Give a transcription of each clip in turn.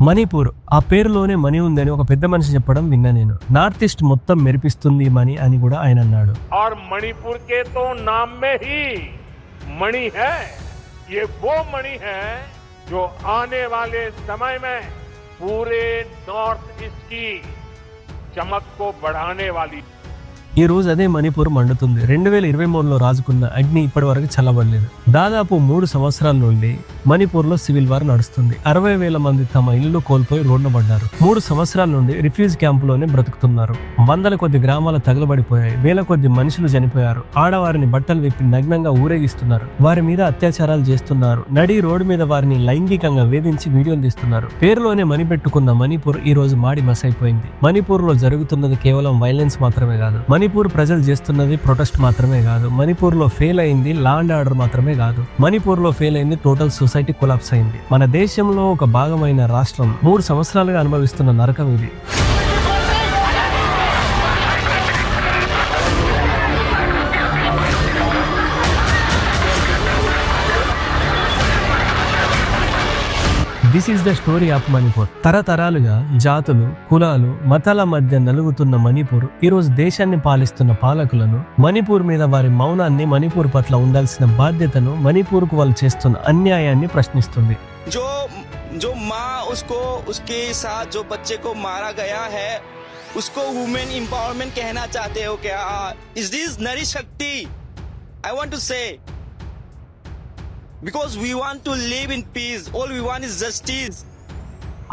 మణిపూర్ ఆ పేరులోనే మనీ ఉందని ఒక పెద్ద మనిషి చెప్పడం విన్నా నేను. నార్త్ ఈస్ట్ మొత్తం మెరిపిస్తుంది మనీ అని కూడా ఆయన అన్నాడు. और मणिपुर के तो नाम में ही मणि है। ये वो मणि है जो आने वाले समय में पूरे नॉर्थ ईस्ट की चमक को बढ़ाने वाली। ఈ రోజు అదే మణిపూర్ మండుతుంది. 2023లో రాజుకున్న అగ్ని ఇప్పటి వరకు చల్లబడలేదు. దాదాపు 3 సంవత్సరాల నుండి మణిపూర్లో సివిల్ వార్ నడుస్తుంది. 60,000 మంది తమ ఇల్లు కోల్పోయి రోడ్డున పడ్డారు. 3 సంవత్సరాల నుండి రిఫ్యూజ్ క్యాంపులోనే బ్రతుకుతున్నారు. వందల కొద్ది గ్రామాలు తగలబడిపోయాయి. వేల కొద్ది మనుషులు చనిపోయారు. ఆడవారిని బట్టలు విప్పి నగ్నంగా ఊరేగిస్తున్నారు. వారి మీద అత్యాచారాలు చేస్తున్నారు. నడి రోడ్డు మీద వారిని లైంగికంగా వేధించి వీడియోలు తీస్తున్నారు. పేరులోనే మణి పెట్టుకున్న మణిపూర్ ఈ రోజు మాడి మసైపోయింది. మణిపూర్ లో జరుగుతున్నది కేవలం వైలెన్స్ మాత్రమే కాదు. మణిపూర్ ప్రజలు చేస్తున్నది ప్రొటెస్ట్ మాత్రమే కాదు. మణిపూర్ లో ఫెయిల్ అయింది లా అండ్ ఆర్డర్ మాత్రమే కాదు. మణిపూర్ లో ఫెయిల్ అయింది టోటల్ సొసైటీ కొలాప్స్ అయింది. మన దేశంలో ఒక భాగమైన రాష్ట్రం 3 సంవత్సరాలుగా అనుభవిస్తున్న నరకం ఇది. This is the story of Manipur. తరతరాలుగా జాతులు, కులాలు, మతాల మధ్య నలుగుతున్న మణిపూర్ ఈ రోజు దేశాన్ని పాలిస్తున్న పాలకులను, మణిపూర్ మీద వారి మౌనాన్ని, మణిపూర్ పట్ల ఉండాల్సిన బాధ్యతను, మణిపూర్ కు వాళ్ళు చేస్తున్న అన్యాయాన్ని ప్రశ్నిస్తుంది. जो माँ उसको उसके साथ जो बच्चे को मारा गया है उसको वुमेन एम्पावरमेंट कहना चाहते हो क्या? इज दिस नारी शक्ति? I want to say because we want to live in peace, all we want is justice.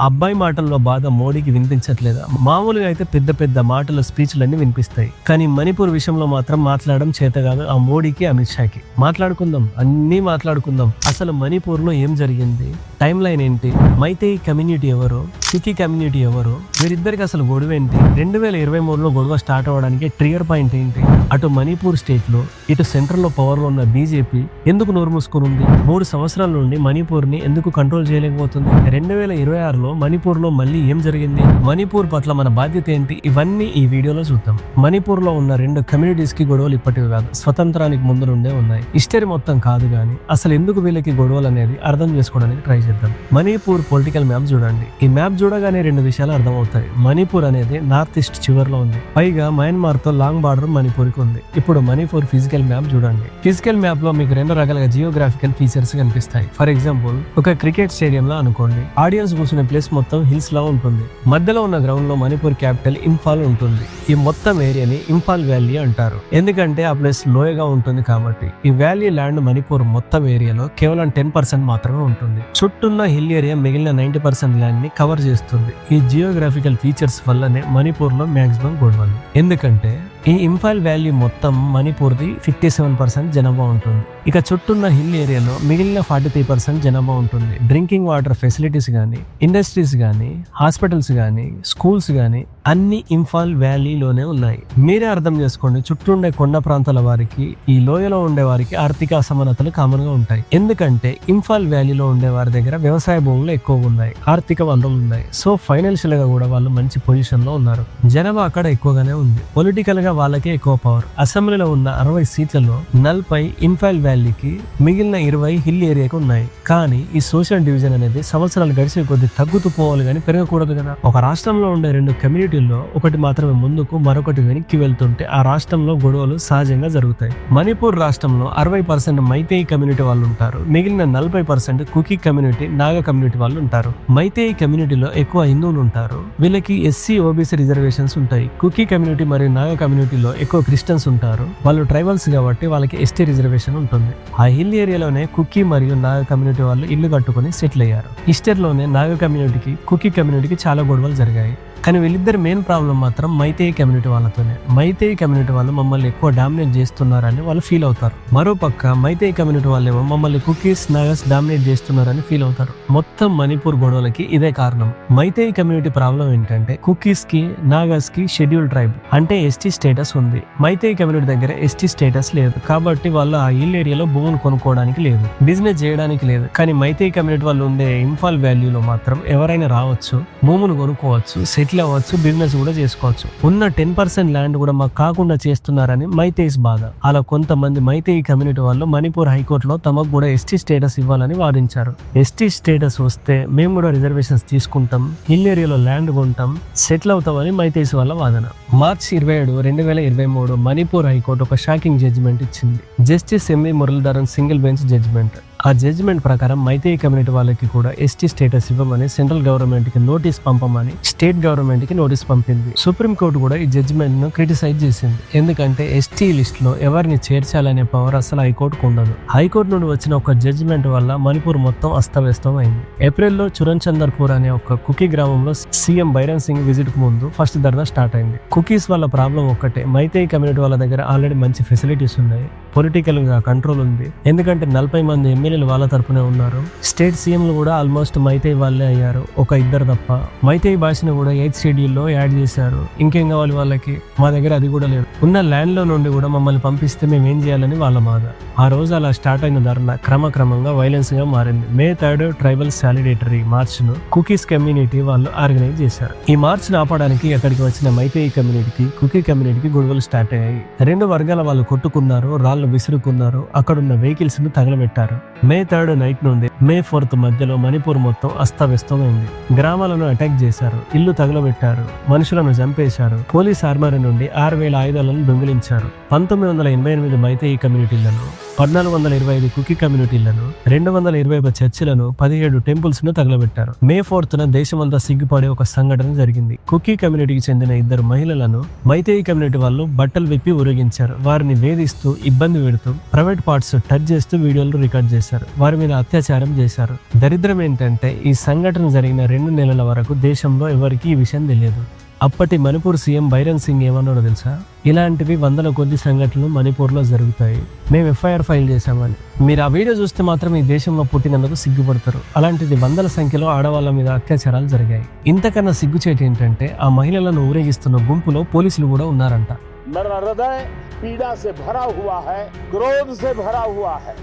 అబ్బాయి మాటల్లో బాధ మోడీకి వినిపించట్లేదా? మామూలుగా అయితే పెద్ద పెద్ద మాటల స్పీచ్లన్నీ వినిపిస్తాయి. కానీ మణిపూర్ విషయంలో మాత్రం మాట్లాడడం చేత కాదు ఆ మోడీకి, అమిత్ షాకి. మాట్లాడుకుందాం, అన్నీ మాట్లాడుకుందాం. అసలు మణిపూర్ లో ఏం జరిగింది, టైం లైన్ ఏంటి, మైతేయి కమ్యూనిటీ ఎవరు, కుకీ కమ్యూనిటీ ఎవరు, వీరిద్దరికి అసలు గొడవ ఏంటి, 2023లో గొడవ స్టార్ట్ అవ్వడానికి ట్రిగర్ పాయింట్ ఏంటి, అటు మణిపూర్ స్టేట్ లో ఇటు సెంట్రల్ లో పవర్ లో ఉన్న బీజేపీ ఎందుకు నోరు మూసుకుని ఉంది, 3 సంవత్సరాల నుండి మణిపూర్ ని ఎందుకు కంట్రోల్ చేయలేకపోతుంది, 2026లో మణిపూర్ లో మళ్ళీ ఏం జరిగింది, మణిపూర్ పట్ల మన బాధ్యత ఏంటి, ఇవన్నీ ఈ వీడియోలో చూద్దాం. మణిపూర్ లో ఉన్న 2 కమ్యూనిటీస్ కి గొడవలు ఇప్పటివి కాదు, స్వతంత్రానికి ముందు నుండే ఉన్నాయి. హిస్టరీ మొత్తం కాదు కానీ అసలు ఎందుకు వీళ్ళకి గొడవలు అనేది అర్థం చేసుకోవడానికి ట్రై చేద్దాం. మణిపూర్ పొలిటికల్ మ్యాప్ చూడండి. ఈ మ్యాప్ చూడగానే 2 విషయాలు అర్థమవుతాయి. మణిపూర్ అనేది నార్త్ ఈస్ట్ చివరిలో ఉంది. పైగా మయన్మార్ తో లాంగ్ బార్డర్ మణిపూర్ కి ఉంది. ఇప్పుడు మణిపూర్ ఫిజికల్ మ్యాప్ చూడండి. ఫిజికల్ మ్యాప్ లో మీకు 2 రకాలుగా జియోగ్రాఫికల్ ఫీచర్స్ కనిపిస్తాయి. ఫర్ ఎగ్జాంపుల్, ఒక క్రికెట్ స్టేడియం లో అనుకోండి. ఆడియన్స్ కూర్చునే ప్లేస్ మొత్తం హిల్స్ లా ఉంటుంది. మధ్యలో ఉన్న గ్రౌండ్ లో మణిపూర్ క్యాపిటల్ ఇంఫాల్ ఉంటుంది. ఈ మొత్తం ఏరియాని ఇంఫాల్ వ్యాలీ అంటారు. ఎందుకంటే ఆ ప్లేస్ లోయగా ఉంటుంది కాబట్టి. ఈ వ్యాలీ ల్యాండ్ మణిపూర్ మొత్తం ఏరియాలో కేవలం 10% మాత్రమే ఉంటుంది. చుట్టూన్న హిల్ ఏరియా మిగిలిన 90% ల్యాండ్ ని కవర్ చేస్తుంది. ఈ జియోగ్రాఫికల్ ఫీచర్స్ వల్లనే మణిపూర్ లో మాక్సిమం గొడవలు. ఎందుకంటే ఈ ఇంఫాల్ వ్యాలీ మొత్తం మణిపూర్ది 57% జనాభా ఉంటుంది. ఇక చుట్టూన్న హిల్ ఏరియాలో మిగిలిన 43% జనాభా ఉంటుంది. డ్రింకింగ్ వాటర్ ఫెసిలిటీస్ కానీ, ఇండస్ట్రీస్ కానీ, హాస్పిటల్స్ కానీ, స్కూల్స్ కానీ అన్ని ఇంఫాల్ వ్యాలీలోనే ఉన్నాయి. మీరే అర్థం చేసుకోండి, చుట్టూ ఉండే కొండ ప్రాంతాల వారికి, ఈ లోయలో ఉండే వారికి ఆర్థిక అసమానతలు కామన్ గా ఉంటాయి. ఎందుకంటే ఇంఫాల్ వ్యాలీలో ఉండే వారి దగ్గర వ్యవసాయ భూములు ఎక్కువగా ఉన్నాయి, ఆర్థిక వనరులు ఉన్నాయి. సో ఫైనాన్షియల్ గా కూడా వాళ్ళు మంచి పొజిషన్ లో ఉన్నారు. జనాభా అక్కడ ఎక్కువగానే ఉంది. పొలిటికల్ గా వాళ్ళకే ఎక్కువ పవర్. అసెంబ్లీలో ఉన్న 60 సీట్లలో 40 ఇన్ఫాల్ వ్యాలీకి, మిగిలిన 20 హిల్ ఏరియాకి ఉన్నాయి. కానీ ఈ సోషల్ డివిజన్ అనేది సంవత్సరాలు గడిచే కొద్ది తగ్గుతూ పోవాలి కానీ పెరగకూడదు కదా. ఒక రాష్ట్రంలో ఉండే 2 కమ్యూనిటీల్లో ఒకటి మాత్రమే ముందుకు, మరొకటి వెనక్కి వెళ్తుంటే ఆ రాష్ట్రంలో గొడవలు సహజంగా జరుగుతాయి. మణిపూర్ రాష్ట్రంలో 60% మైతేయి కమ్యూనిటీ వాళ్ళు ఉంటారు. మిగిలిన 40% కుకీ కమ్యూనిటీ, నాగా కమ్యూనిటీ వాళ్ళు ఉంటారు. మైతేయి కమ్యూనిటీలో ఎక్కువ హిందువులు ఉంటారు. వీళ్ళకి ఎస్సీ, ఓబీసీ రిజర్వేషన్స్ ఉంటాయి. కుకీ కమ్యూనిటీ మరియు నాగా కమ్యూనిటీలో ఎక్కువ క్రిస్టియన్స్ ఉంటారు. వాళ్ళు ట్రైబల్స్ కాబట్టి వాళ్ళకి ఎస్టీ రిజర్వేషన్ ఉంటుంది. ఆ హిల్ ఏరియాలోనే కుకీ మరియు నాగా కమ్యూనిటీ వాళ్ళు ఇల్లు కట్టుకుని సెటిల్ అయ్యారు. ఈస్టర్లోనే నాగా కమ్యూనిటీకి, కుకీ కమ్యూనిటీకి చాలా గొడవలు జరిగాయి. కానీ వీళ్ళిద్దరు మెయిన్ ప్రాబ్లం మాత్రం మైతేయి కమ్యూనిటీ వాళ్ళతోనే. మైతేయి కమ్యూనిటీ వాళ్ళు మమ్మల్ని ఎక్కువ డామినేట్ చేస్తున్నారని వాళ్ళు ఫీల్ అవుతారు. మరోపక్క మైతేయి కమ్యూనిటీ వాళ్ళేమో మమ్మల్ని కుకీస్, నాగాస్ డామినేట్ చేస్తున్నారని ఫీల్ అవుతారు. మొత్తం మణిపూర్ గొడవలకి ఇదే కారణం. మైతేయి కమ్యూనిటీ ప్రాబ్లం ఏంటంటే కుకీస్ కి, నాగాస్ కి షెడ్యూల్ ట్రైబ్ అంటే ఎస్టీ స్టేటస్ ఉంది. మైతేయి కమ్యూనిటీ దగ్గర ఎస్టీ స్టేటస్ లేదు కాబట్టి వాళ్ళు ఆ హిల్ ఏరియాలో భూములు కొనుక్కోవడానికి లేదు, బిజినెస్ చేయడానికి లేదు. కానీ మైతేయి కమ్యూనిటీ వాళ్ళు ఉండే ఇంఫాల్ వ్యాలీలో మాత్రం ఎవరైనా రావచ్చు, భూములు కొనుక్కోవచ్చు, సెటిల్ సెటిల్ అవ్వచ్చు, బిజినెస్ కూడా చేసుకోవచ్చు. ఉన్న 10% ల్యాండ్ కూడా మాకు కాకుండా చేస్తున్నారని మైతేయిస్ బాధ. అలా కొంతమంది మైతేయి కమ్యూనిటీ వాళ్ళు మణిపూర్ హైకోర్టులో తమకు కూడా ఎస్టీ స్టేటస్ ఇవ్వాలని వాదించారు. ఎస్టీ స్టేటస్ వస్తే మేము కూడా రిజర్వేషన్స్ తీసుకుంటాం, హిల్ ఏరియాలో ల్యాండ్ కొంటాం, సెటిల్ అవుతామని మైతేయిస్ వాళ్ళ వాదన. మార్చి 27, 2023 మణిపూర్ హైకోర్టు ఒక షాకింగ్ జడ్జిమెంట్ ఇచ్చింది. Justice M V Muralidharan single bench judgement. ఆ జడ్జిమెంట్ ప్రకారం మైతేయి కమ్యూనిటీ వాళ్ళకి కూడా ఎస్టీ స్టేటస్ ఇవ్వమని సెంట్రల్ గవర్నమెంట్ కి నోటీస్ పంపమని స్టేట్ గవర్నమెంట్ కి నోటీస్ పంపింది. సుప్రీంకోర్టు కూడా ఈ జడ్జిమెంట్ ను క్రిటిసైజ్ చేసింది. ఎందుకంటే ఎస్టీ లిస్ట్ లో ఎవరిని చేర్చాలనే పవర్ అసలు హైకోర్టుకు ఉండదు. హైకోర్టు నుండి వచ్చిన ఒక జడ్జిమెంట్ వల్ల మణిపూర్ మొత్తం అస్తవ్యస్తం అయింది. ఏప్రిల్లో చురన్చందర్పూర్ అనే ఒక కుకీ గ్రామంలో సీఎం బైరన్ సింగ్ విజిట్ కు ముందు ఫస్ట్ ధర్నా స్టార్ట్ అయింది. కుకీస్ వల్ల ప్రాబ్లం ఒక్కటే, మైతేయి కమ్యూనిటీ వాళ్ళ దగ్గర ఆల్రెడీ మంచి ఫెసిలిటీస్ ఉన్నాయి, పొలిటికల్ గా కంట్రోల్ ఉంది. ఎందుకంటే 40 మంది ఎమ్మెల్యేలు వాళ్ళ తరపునే ఉన్నారు. స్టేట్ సీఎంలు కూడా ఆల్మోస్ట్ మైతేయి వాళ్ళే అయ్యారు, ఒక ఇద్దరు తప్ప. మైతేయి భాషను కూడా 8th షెడ్యూల్లో యాడ్ చేశారు. ఇంకేం కావాలి వాళ్ళకి? మా దగ్గర అది కూడా లేదు. ఉన్న ల్యాండ్ లో నుండి కూడా మమ్మల్ని పంపిస్తే మేము ఏం చేయాలని వాళ్ళ బాధ. ఆ రోజు అలా స్టార్ట్ అయిన ధర్నా క్రమక్రమంగా వైలెన్స్ గా మారింది. May 3 ట్రైబల్ సాలిడేటరీ మార్చ్ ను కుకీస్ కమ్యూనిటీ వాళ్ళు ఆర్గనైజ్ చేశారు. ఈ మార్చ్ ను ఆపడానికి అక్కడికి వచ్చిన మైతేయి కమ్యూనిటీకి, కుకీ కమ్యూనిటీకి గొడవలు స్టార్ట్ అయ్యాయి. రెండు వర్గాల వాళ్ళు కొట్టుకున్నారు, రాళ్ళు విసురుకున్నారు, అక్కడున్న వెహికల్స్ ను తగలబెట్టారు. May 3 నైట్ నుండి May 4 మధ్యలో మణిపూర్ మొత్తం అస్తవ్యస్తమైంది. గ్రామాలను అటాక్ చేశారు, ఇల్లు తగలబెట్టారు, మనుషులను చంపేశారు. పోలీస్ ఆర్మరీ నుండి 6,000 ఆయుధాలను దొంగిలించారు. 1988 మైతేయి కమ్యూనిటీలను, 1425 కుకీ కమ్యూనిటీలను, 221 చర్చిలను, 17 టెంపుల్స్ ను తగలబెట్టారు. May 4 దేశమంతా సిగ్గుపడే ఒక సంఘటన జరిగింది. కుకీ కమ్యూనిటీకి చెందిన 2 మహిళలను మైతేయి కమ్యూనిటీ వాళ్ళు బట్టలు విప్పి ఊరేగించారు. వారిని వేధిస్తూ, ఇబ్బంది పెడుతూ, ప్రైవేట్ పార్ట్స్ టచ్ చేస్తూ వీడియోలు రికార్డ్ చేశారు. వారి మీద అత్యాచారం చేశారు. దరిద్రం ఏంటంటే ఈ సంఘటన జరిగిన 2 నెలల వరకు దేశంలో ఎవరికీ ఈ విషయం తెలియదు. అప్పటి మణిపూర్ సీఎం బైరన్ సింగ్ ఏమన్నాడో తెలుసా? ఇలాంటివి 100 కొద్ది సంఘటనలు మణిపూర్లో జరుగుతాయి, మేము ఎఫ్ఐఆర్ ఫైల్ చేశామని. మీరు ఆ వీడియో చూస్తే మాత్రం ఈ దేశంలో పుట్టినందుకు సిగ్గుపడతారు. అలాంటిది 100ల సంఖ్యలో ఆడవాళ్ళ మీద అత్యాచారాలు జరిగాయి. ఇంతకన్నా సిగ్గుచేటు ఏంటంటే ఆ మహిళలను ఊరేగిస్తున్న గుంపులో పోలీసులు కూడా ఉన్నారంట. मेरा हृदय पीड़ा से भरा हुआ है, क्रोध से भरा हुआ है।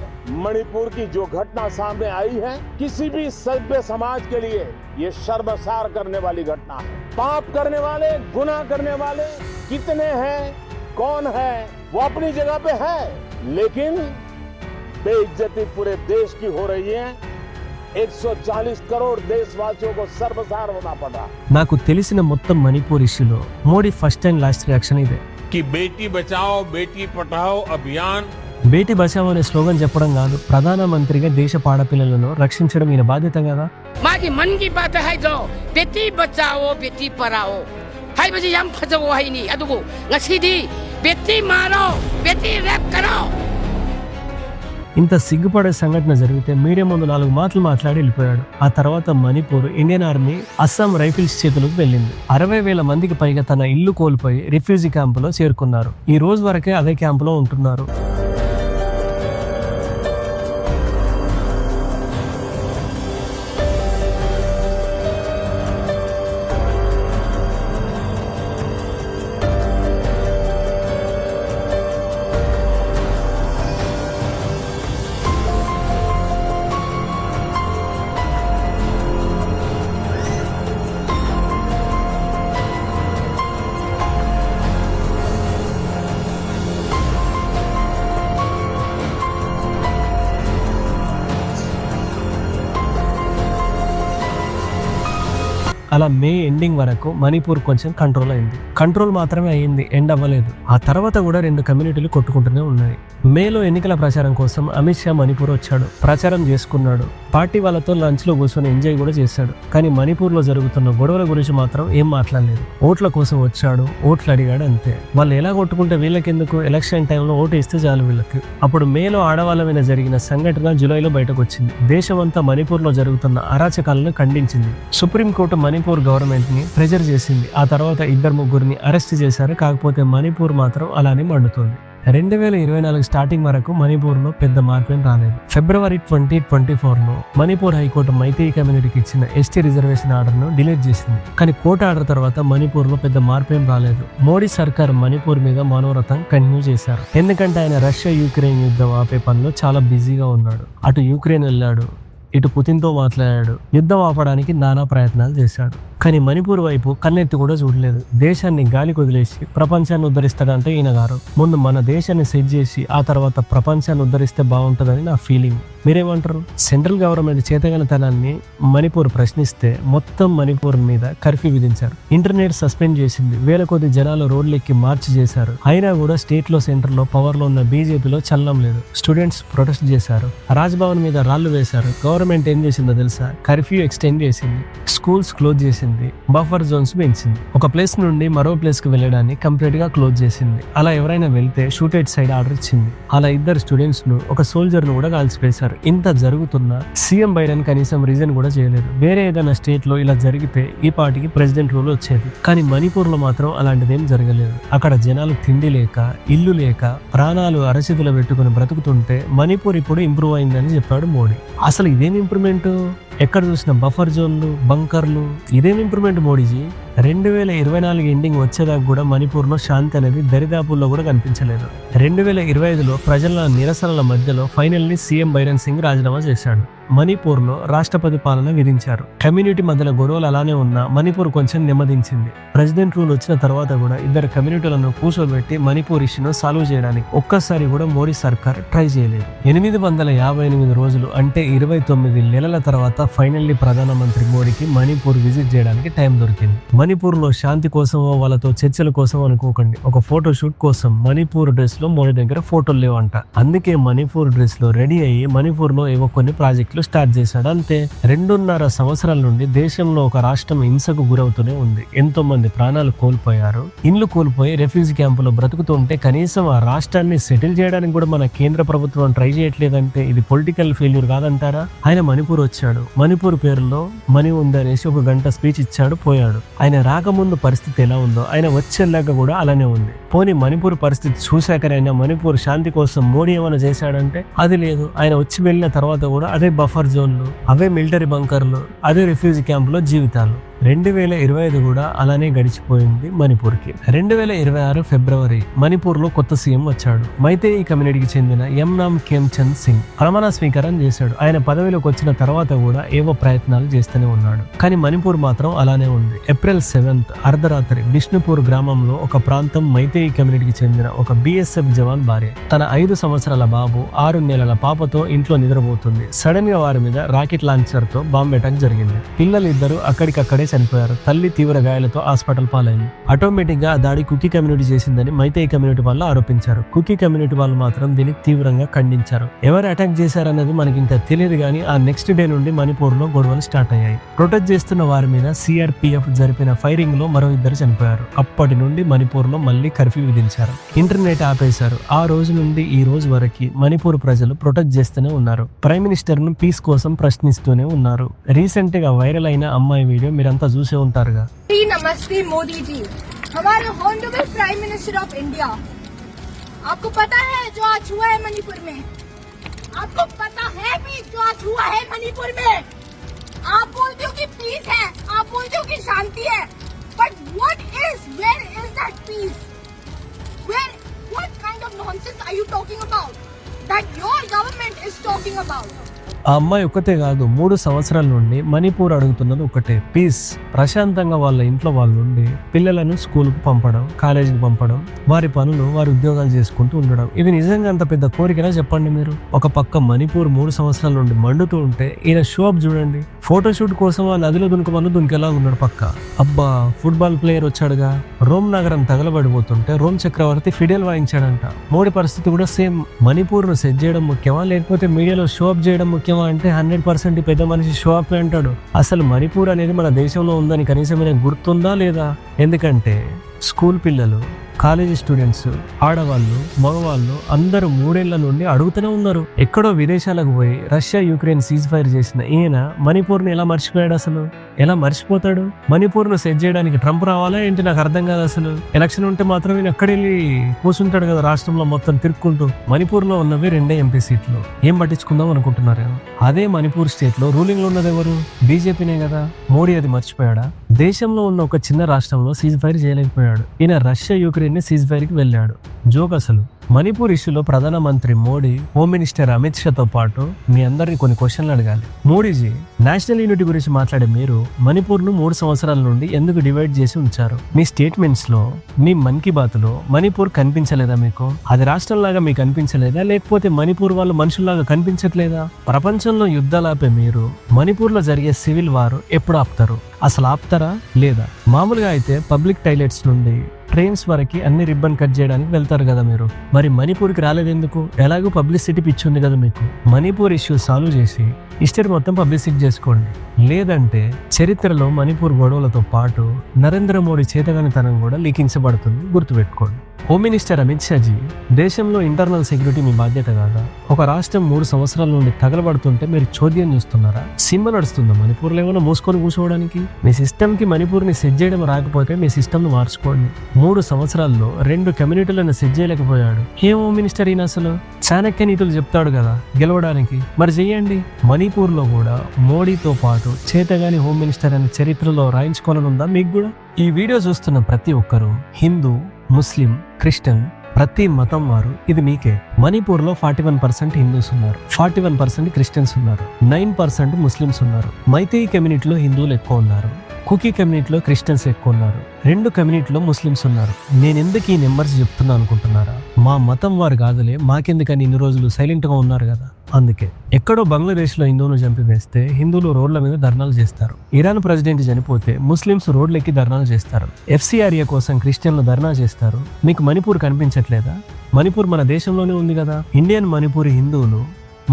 मणिपुर की जो घटना सामने आई है, किसी भी सभ्य समाज के लिए ये शर्मसार करने वाली घटना है। पाप करने वाले, गुनाह करने वाले कितने हैं, कौन है, वो अपनी जगह पे है, लेकिन बेइज्जती पूरे देश की हो रही है। 140 करोड़ देशवासियों को शर्मसार होना पड़ा। నాకు తెలిసిన మొత్తం మణిపూర్ ఇష్యూలో Modi first and last reaction ఇదే. कि बेटी बचाओ बेटी पढ़ाओ अभियान బేటీ బచావో అనే స్లోగన్ చెప్పడం కాదు, ప్రధానమంత్రిగా దేశ ఆడపిల్లలను రక్షించడం ఈయన బాధ్యత కదా. మాకి మన్ కి బాత్ హై జో బేటీ బచావో బేటీ పడావో హైబజి యం ఫజవో హైని అదుగు ngasiది బేటీ మారో బేటీ రేప్ కరో. ఇంత సిగ్గుపడే సంఘటన జరిగితే మీడియా ముందు 4 మాటలు మాట్లాడి వెళ్ళిపోయాడు. ఆ తర్వాత Manipur Indian army Assam rifles చేతులకు వెళ్ళింది. 60,000 మందికి పైగా తన ఇల్లు కోల్పోయి రిఫ్యూజీ క్యాంపులో చేరుకున్నారు. ఈ రోజు వరకే అదే క్యాంపులో ఉంటున్నారు. అలా మే ఎండింగ్ వరకు మణిపూర్ కొంచెం కంట్రోల్ అయింది. కంట్రోల్ మాత్రమే అయ్యింది, ఎండ్ అవ్వలేదు. ఆ తర్వాత కూడా 2 కమ్యూనిటీలు కొట్టుకుంటూనే ఉన్నాయి. మేలో ఎన్నికల ప్రచారం కోసం అమిత్ షా మణిపూర్ వచ్చాడు, ప్రచారం చేసుకున్నాడు, పార్టీ వాళ్ళతో లంచ్ లో కూర్చొని ఎంజాయ్ కూడా చేశాడు. కానీ మణిపూర్ లో జరుగుతున్న గొడవల గురించి మాత్రం ఏం మాట్లాడలేదు. ఓట్ల కోసం వచ్చాడు, ఓట్లు అడిగాడు, అంతే. వాళ్ళు ఎలా కొట్టుకుంటే వీళ్ళకెందుకు? ఎలక్షన్ టైంలో ఓటు ఇస్తే చాలు వీళ్ళకి. అప్పుడు మేలో ఆడవాళ్ళ మీద జరిగిన సంఘటన జూలైలో బయటకు వచ్చింది. దేశమంతా మణిపూర్ లో జరుగుతున్న అరాచకాలను ఖండించింది. సుప్రీంకోర్టు మణిపూర్ గవర్నమెంట్ ని ప్రెజర్ చేసింది. ఆ తర్వాత 2-3 అరెస్ట్ చేశారు. కాకపోతే మణిపూర్ మాత్రం అలానే మండుతుంది. 2024 స్టార్టింగ్ వరకు మణిపూర్లో పెద్ద మార్పేం రాలేదు. ఫిబ్రవరి 2024లో మణిపూర్ హైకోర్టు మైతేయి కమ్యూనిటీకి ఇచ్చిన ఎస్టీ రిజర్వేషన్ ఆర్డర్ను డిలీట్ చేసింది. కానీ కోర్టు ఆర్డర్ తర్వాత మణిపూర్లో పెద్ద మార్పేం రాలేదు. మోడీ సర్కార్ మణిపూర్ మీద మనోరథం కంటిన్యూ చేశారు. ఎందుకంటే ఆయన రష్యా యుక్రెయిన్ యుద్ధం ఆపే పనిలో చాలా బిజీగా ఉన్నాడు. అటు యుక్రెయిన్ వెళ్ళాడు, ఇటు పుతిన్తో మాట్లాడాడు, యుద్ధం ఆపడానికి నానా ప్రయత్నాలు చేశాడు. కానీ మణిపూర్ వైపు కన్నెత్తి కూడా చూడలేదు. దేశాన్ని గాలి కొదిలేసి ప్రపంచాన్ని ఉద్ధరిస్తాడంటే ఈయన గారు ముందు మన దేశాన్ని సెట్ చేసి ఆ తర్వాత ప్రపంచాన్ని ఉద్ధరిస్తే బాగుంటుందని నా ఫీలింగ్. మీరేమంటారు? సెంట్రల్ గవర్నమెంట్ చేతగానితనాన్ని మణిపూర్ ప్రశ్నిస్తే మొత్తం మణిపూర్ మీద కర్ఫ్యూ విధించారు. ఇంటర్నెట్ సస్పెండ్ చేసింది. వేల కొద్ది జనాలు రోడ్లెక్కి మార్చ్ చేశారు. అయినా కూడా స్టేట్ లో సెంటర్ లో పవర్ లో ఉన్న బీజేపీలో చలనం లేదు. స్టూడెంట్స్ ప్రొటెస్ట్ చేశారు. రాజ్భవన్ మీద రాళ్లు వేశారు. గవర్నమెంట్ ఏం చేసిందో తెలుసా? కర్ఫ్యూ ఎక్స్టెండ్ చేసింది. స్కూల్స్ క్లోజ్ చేసింది. బఫర్ జోన్స్ పెంచింది. ఒక ప్లేస్ నుండి మరో ప్లేస్ కి వెళ్ళడాన్ని కంప్లీట్ గా క్లోజ్ చేసింది. అలా ఎవరైనా వెళ్తే షూటెడ్ సైడ్ ఆర్డర్ ఇచ్చింది. అలా 2 స్టూడెంట్స్ ను, ఒక సోల్జర్ ను కూడా కాల్చివేశారు. ఇంత జరుగుతున్నా సీఎం బైడెన్ కనీసం రీజన్ కూడా చేయలేదు. వేరే ఏదైనా స్టేట్ లో ఇలా జరిగితే ఈ పార్టీకి ప్రెసిడెంట్ రూల్ వచ్చేది. కానీ మణిపూర్ లో మాత్రం అలాంటిదేం జరగలేదు. అక్కడ జనాలు తిండి లేక, ఇల్లు లేక, ప్రాణాలు అరచేతులు పెట్టుకుని బ్రతుకుతుంటే మణిపూర్ ఇప్పుడు ఇంప్రూవ్ అయిందని చెప్పాడు మోడీ. అసలు ఇదేం ఇంప్రూవ్మెంట్? ఎక్కడ చూసిన బఫర్ జోన్లు, బంకర్లు, ఇదేం ఇంప్రూవ్మెంట్ మోడీజీ? 2024 ఎండింగ్ వచ్చేదాకా కూడా మణిపూర్లో శాంతి అనేది దరిదాపుల్లో కూడా కనిపించలేదు. 2025లో ప్రజల నిరసనల మధ్యలో ఫైనల్లీ సీఎం బైరన్ సింగ్ రాజీనామా చేశాడు. మణిపూర్లో రాష్ట్రపతి పాలన విధించారు. కమ్యూనిటీ మధ్యలో గొడవలు అలానే ఉన్నా మణిపూర్ కొంచెం నెమ్మదించింది. ప్రెసిడెంట్ రూల్ వచ్చిన తర్వాత కూడా 2 కమ్యూనిటీలను కూర్చోబెట్టి మణిపూర్ ఇష్యూను సాల్వ్ చేయడానికి ఒక్కసారి కూడా మోడీ సర్కార్ ట్రై చేయలేదు. 858 రోజులు అంటే 29 నెలల తర్వాత ఫైనల్లీ ప్రధానమంత్రి మోడీకి మణిపూర్ విజిట్ చేయడానికి టైం దొరికింది. మణిపూర్ లో శాంతి కోసమో వాళ్ళతో చర్చల కోసం అనుకోకండి. ఒక ఫోటో షూట్ కోసం మణిపూర్ డ్రెస్ లో మోడీ దగ్గర ఫోటోలు లేవంట. అందుకే మణిపూర్ డ్రెస్ లో రెడీ అయ్యి మణిపూర్ లో ఏవో కొన్ని ప్రాజెక్టులు స్టార్ట్ చేశాడు. అంతే. 2.5 సంవత్సరాల నుండి దేశంలో ఒక రాష్ట్రం హింసకు గురవుతూనే ఉంది. ఎంతో మంది ప్రాణాలు కోల్పోయారు. ఇండ్లు కోల్పోయి రెఫ్యూజీ క్యాంపులో బ్రతుకుతుంటే కనీసం ఆ రాష్ట్రాన్ని సెటిల్ చేయడానికి కూడా మన కేంద్ర ప్రభుత్వం ట్రై చేయట్లేదంటే ఇది పొలిటికల్ ఫెయిల్యూర్ కాదంటారా? ఆయన మణిపూర్ వచ్చాడు. మణిపూర్ పేరులో మనీ ఉందనేసి 1 గంట స్పీచ్ ఇచ్చాడు, పోయాడు. ఆయన రాకముందు పరిస్థితి ఎలా ఉందో ఆయన వచ్చేలాగా కూడా అలానే ఉంది. పోనీ మణిపూర్ పరిస్థితి చూశాకనైనా మణిపూర్ శాంతి కోసం మోడీ ఏమైనా చేశాడంటే అది లేదు. ఆయన వచ్చి వెళ్ళిన తర్వాత కూడా అదే బఫర్ జోన్లు, అవే మిలిటరీ బంకర్లు, అదే రిఫ్యూజీ క్యాంపులో జీవితాలు. 2025 కూడా అలానే గడిచిపోయింది మణిపూర్కి. 2026 ఫిబ్రవరి మణిపూర్లో కొత్త సీఎం వచ్చాడు. మైతేయి కమ్యూనిటీకి చెందిన ఎంనామ్ ఖేమ్చంద్ సింగ్ ప్రమాణ స్వీకారం చేశాడు. ఆయన పదవిలోకి వచ్చిన తర్వాత కూడా ఏవో ప్రయత్నాలు చేస్తూనే ఉన్నాడు. కానీ మణిపూర్ మాత్రం అలానే ఉంది. ఏప్రిల్ 7 అర్ధరాత్రి బిష్ణుపూర్ గ్రామంలో ఒక ప్రాంతం మైతేయి కమ్యూనిటీకి చెందిన ఒక BSF జవాన్ భార్య తన 5 సంవత్సరాల బాబు 6 నెలల పాపతో ఇంట్లో నిద్రపోతుంది. సడన్ గా వారి మీద రాకెట్ లాంచర్ తో బాంబ్ అటాక్ జరిగింది. పిల్లలిద్దరూ అక్కడికక్కడే చనిపోయారు. తల్లి తీవ్ర గాయాలతో హాస్పిటల్ పాలైంది. ఆటోమేటిక్ గా ఆ దాడి కుకీ కమ్యూనిటీ చేసిందని మైతేయి కమ్యూనిటీ వాళ్ళు ఆరోపించారు. కుకీ కమ్యూనిటీ వాళ్ళు మాత్రం దీన్ని తీవ్రంగా ఖండించారు. ఎవరు అటాక్ చేశారన్నది మనకి ఇంకా తెలియదు కానీ ఆ నెక్స్ట్ డే నుండి మణిపూర్ లో గొడవలు స్టార్ట్ అయ్యాయి. ప్రొటెస్ట్ చేస్తున్న వారి మీద CRPF జరిపిన ఫైరింగ్ లో మరో 2 చనిపోయారు. అప్పటి నుండి మణిపూర్ లో మళ్ళీ కర్ఫ్యూ విధించారు. ఇంటర్నెట్ ఆపేశారు. ఆ రోజు నుండి ఈ రోజు వరకు మణిపూర్ ప్రజలు ప్రొటెస్ట్ చేస్తూనే ఉన్నారు. ప్రైమ్ మినిస్టర్ ను పీస్ కోసం ప్రశ్నిస్తూనే ఉన్నారు. రీసెంట్ గా వైరల్ అయిన అమ్మాయి వీడియో మీరంతా చూసే ఉంటారుగా. नमस्ते मोदी जी, हमारे honourable prime minister of India, आपको पता है जो आज हुआ है मणिपुर में? आपको पता है भी जो आज हुआ है मणिपुर में? आप बोलते हो कि पीस है, आप बोलते हो कि शांति है, but where is that peace? What kind of nonsense are you talking about? That your government is talking about? ఆ అమ్మాయి ఒక్కతే కాదు, 3 సంవత్సరాల నుండి మణిపూర్ అడుగుతున్నది ఒకటే, పీస్. ప్రశాంతంగా వాళ్ళ ఇంట్లో వాళ్ళు ఉండి పిల్లలను స్కూల్కి పంపడం, కాలేజీకి పంపడం, వారి పనులు వారి ఉద్యోగాలు చేసుకుంటూ ఉండడం. ఇది నిజంగా అంత పెద్ద కోరికనా చెప్పండి మీరు? ఒక పక్క మణిపూర్ 3 సంవత్సరాల నుండి మండుతూ ఉంటే ఈయన షో అప్ చూడండి. ఫోటోషూట్ కోసం ఆ నదిలో దునికెలా ఉన్నాడు పక్క. అబ్బా, ఫుట్బాల్ ప్లేయర్ వచ్చాడుగా. రోమ్ నగరం తగలబడిపోతుంటే రోమ్ చక్రవర్తి ఫిడేల్ వాయించాడంట. మోడీ పరిస్థితి కూడా సేమ్. మణిపూర్ ను సెట్ చేయడం ముఖ్యమా లేకపోతే మీడియాలో షో అప్ చేయడం ముఖ్యమా అంటే 100% పెద్ద మనిషి షో అప్ అంటాడు. అసలు మణిపూర్ అనేది మన దేశంలో ఉందని కనీసం గుర్తుందా లేదా? ఎందుకంటే స్కూల్ పిల్లలు, కాలేజీ స్టూడెంట్స్, ఆడవాళ్ళు, మగవాళ్ళు అందరూ 3 ఏళ్ల నుండి అడుగుతూనే ఉన్నారు. ఎక్కడో విదేశాలకు పోయి రష్యా యుక్రెయిన్ సీజ్ ఫైర్ చేసిన ఈయన మణిపూర్ ని ఎలా మర్చిపోయాడు? అసలు ఎలా మర్చిపోతాడు? మణిపూర్ ను సెట్ చేయడానికి ట్రంప్ రావాలా ఏంటి? నాకు అర్థం కాదు. అసలు ఎలక్షన్ ఉంటే మాత్రం ఈయన ఎక్కడెళ్ళి కూర్చుంటాడు కదా రాష్ట్రంలో మొత్తం తిరుక్కుంటూ. మణిపూర్ లో ఉన్నవి 2 MP సీట్లు. ఏం పట్టించుకుందాం అనుకుంటున్నారు? అదే మణిపూర్ స్టేట్ లో రూలింగ్ లో ఉన్నది ఎవరు? బీజేపీనే కదా. మోడీ అది మర్చిపోయాడా? దేశంలో ఉన్న ఒక చిన్న రాష్ట్రంలో సీజ్ ఫైర్ చేయలేకపోయాడు. ఈయన రష్యా యుక్రెయిన్ ని సీజ్ ఫైర్ కి వెళ్ళాడు. జోక్ అసలు. మణిపూర్ ఇష్యూలో ప్రధానమంత్రి మోడీ, హోమ్ మినిస్టర్ అమిత్ షాతో పాటు మీ అందరినీ కొన్ని క్వశ్చన్లు అడగాలి. మోడీజీ, నేషనల్ యూనిటీ గురించి మాట్లాడే మీరు మణిపూర్ను 3 సంవత్సరాల నుండి ఎందుకు డివైడ్ చేసి ఉంచారు? మీ స్టేట్మెంట్స్ లో, మీ మన్ కీ బాత్ లో మణిపూర్ కనిపించలేదా మీకు? అది రాష్ట్రంలాగా మీకు కనిపించలేదా, లేకపోతే మణిపూర్ వాళ్ళు మనుషుల్లాగా కనిపించట్లేదా? ప్రపంచంలో యుద్ధాలు ఆపే మీరు మణిపూర్ లో జరిగే సివిల్ వార్ ఎప్పుడు ఆపుతారు? అసలు ఆపుతారా లేదా? మామూలుగా అయితే పబ్లిక్ టాయిలెట్స్ నుండి ట్రైన్స్ వరకు అన్ని రిబ్బన్ కట్ చేయడానికి వెళ్తారు కదా మీరు. మరి మణిపూర్కి రాలేదెందుకు? ఎలాగో పబ్లిసిటీ పిచ్చి ఉంది కదా మీకు. మణిపూర్ ఇష్యూ సాల్వ్ చేసి హిస్టరీ మొత్తం పబ్లిసిటీ చేసుకోండి. లేదంటే చరిత్రలో మణిపూర్ గొడవలతో పాటు నరేంద్ర మోడీ చేతగానితనం కూడా లిఖించబడుతుంది, గుర్తుపెట్టుకోండి. హోమ్ మినిస్టర్ అమిత్ షాజీ, దేశంలో ఇంటర్నల్ సెక్యూరిటీ మీ బాధ్యత కాదా? ఒక రాష్ట్రం 3 సంవత్సరాల నుండి తగలబడుతుంటే మీరు చోద్యం చూస్తున్నారా? సినిమా నడుస్తుందా మణిపూర్లో ఏమైనా మూసుకొని కూర్చోవడానికి? మీ సిస్టమ్కి మణిపూర్ని సెట్ చేయడం రాకపోతే మీ సిస్టమ్ను మార్చుకోండి. 3 సంవత్సరాల్లో 2 కమ్యూనిటీలను సెట్ చేయలేకపోయాడు. ఏ హోమ్ మినిస్టర్ ఈయన అసలు? చాణక్య నీతులు చెప్తాడు కదా గెలవడానికి, మరి చెయ్యండి. మణిపూర్లో కూడా మోడీతో పాటు చేతగాని హోమ్ మినిస్టర్ అనే చరిత్రలో రాయించుకోవాలనుందా మీకు కూడా? ఈ వీడియో చూస్తున్న ప్రతి ఒక్కరూ హిందూ, ముస్లిం, క్రిస్టియన్, ప్రతి మతం వారు ఇది మీకే. మణిపూర్లో 41% హిందూస్ ఉన్నారు, 41% క్రిస్టియన్స్ ఉన్నారు, 9% ముస్లిమ్స్ ఉన్నారు. మైతేయి కమ్యూనిటీలో హిందువులు ఎక్కువ ఉన్నారు, కుకీ కమ్యూనిటీలో క్రిస్టియన్స్ ఎక్కువ ఉన్నారు, 2 కమ్యూనిటీలో ముస్లిమ్స్ ఉన్నారు. నేను ఎందుకు ఈ నెంబర్స్ చెప్తున్నా అనుకుంటున్నారా? మా మతం వారు కాదులే, మాకెందుకని ఇన్ని రోజులు సైలెంట్ గా ఉన్నారు కదా, అందుకే. ఎక్కడో బంగ్లాదేశ్లో హిందువును చంపివేస్తే హిందువులు రోడ్ల మీద ధర్నాలు చేస్తారు. ఇరాన్ ప్రెసిడెంట్ చనిపోతే ముస్లిమ్స్ రోడ్లెక్కి ధర్నాలు చేస్తారు. ఎఫ్సిఆర్ఏ కోసం క్రిస్టియన్లు ధర్నా చేస్తారు. మీకు మణిపూర్ కనిపించట్లేదా? మణిపూర్ మన దేశంలోనే ఉంది కదా. ఇండియన్ మణిపూరి హిందువులు,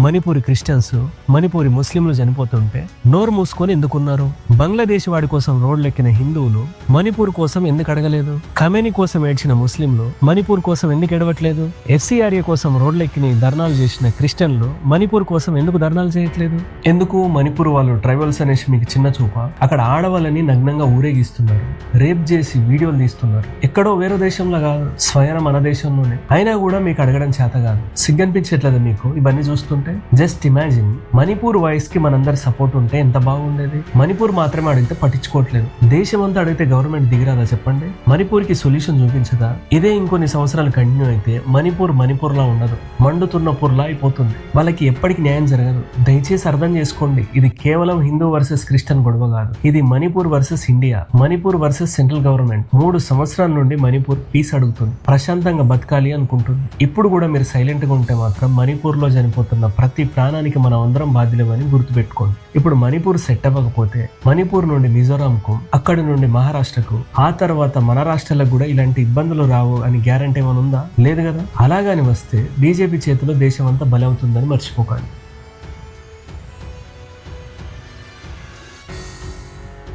మణిపూరి క్రిస్టియన్స్, మణిపూరి ముస్లింలు చనిపోతుంటే నోరు మూసుకొని ఎందుకున్నారు? బంగ్లాదేశ్ వాడి కోసం రోడ్లెక్కిన హిందువులు మణిపూర్ కోసం ఎందుకు అడగలేదు? ఖమేని కోసం ఏడ్చిన ముస్లింలు మణిపూర్ కోసం ఎందుకు ఎడవట్లేదు? ఎఫ్సిఆర్ఏ కోసం రోడ్లెక్కిని ధర్నాలు చేసిన క్రిస్టియన్లు మణిపూర్ కోసం ఎందుకు ధర్నాలు చేయట్లేదు? ఎందుకు? మణిపూర్ వాళ్ళు ట్రైబల్స్ అనేసి మీకు చిన్న చూప? అక్కడ ఆడవాళ్ళని నగ్నంగా ఊరేగిస్తున్నారు, రేప్ చేసి వీడియోలు తీస్తున్నారు. ఎక్కడో వేరే దేశంలో కాదు, స్వయం మన దేశంలోనే. అయినా కూడా మీకు అడగడం చేత కాదు. సిగ్గనిపించట్లేదు మీకు ఇవన్నీ చూస్తుంటే? జస్ట్ ఇమాజిన్, మణిపూర్ వాయిస్ కి మనందరి సపోర్ట్ ఉంటే ఎంత బాగుండేది. మణిపూర్ మాత్రమే అడిగితే పట్టించుకోవట్లేదు. దేశం అంతా అడిగితే గవర్నమెంట్ దిగిరాదా చెప్పండి? మణిపూర్ కి సొల్యూషన్ చూపించదా? ఇదే ఇంకొన్ని సంవత్సరాలు కంటిన్యూ అయితే మణిపూర్ లా ఉండదు, మండుతున్న పూర్లా అయిపోతుంది. వాళ్ళకి ఎప్పటికి న్యాయం జరగదు. దయచేసి అర్థం చేసుకోండి, ఇది కేవలం హిందూ వర్సెస్ క్రిస్టియన్ గొడవ కాదు. ఇది Manipur versus India, Manipur versus central government. 3 సంవత్సరాల నుండి మణిపూర్ పీస్ అడుగుతుంది, ప్రశాంతంగా బతకాలి అనుకుంటుంది. ఇప్పుడు కూడా మీరు సైలెంట్ గా ఉంటే మాత్రం మణిపూర్ లో చనిపోతున్న ప్రతి ప్రాణానికి మనం అందరం బాధ్యులమని గుర్తుపెట్టుకోండి. ఇప్పుడు మణిపూర్ సెట్ అవ్వకపోతే మణిపూర్ నుండి మిజోరాంకు, అక్కడి నుండి మహారాష్ట్రకు, ఆ తర్వాత మన రాష్ట్రాలకు కూడా ఇలాంటి ఇబ్బందులు రావు అని గ్యారంటీ ఏమైనా ఉందా? లేదు కదా. అలాగని వస్తే బీజేపీ చేతిలో దేశం అంతా బలవుతుందని మర్చిపోకండి.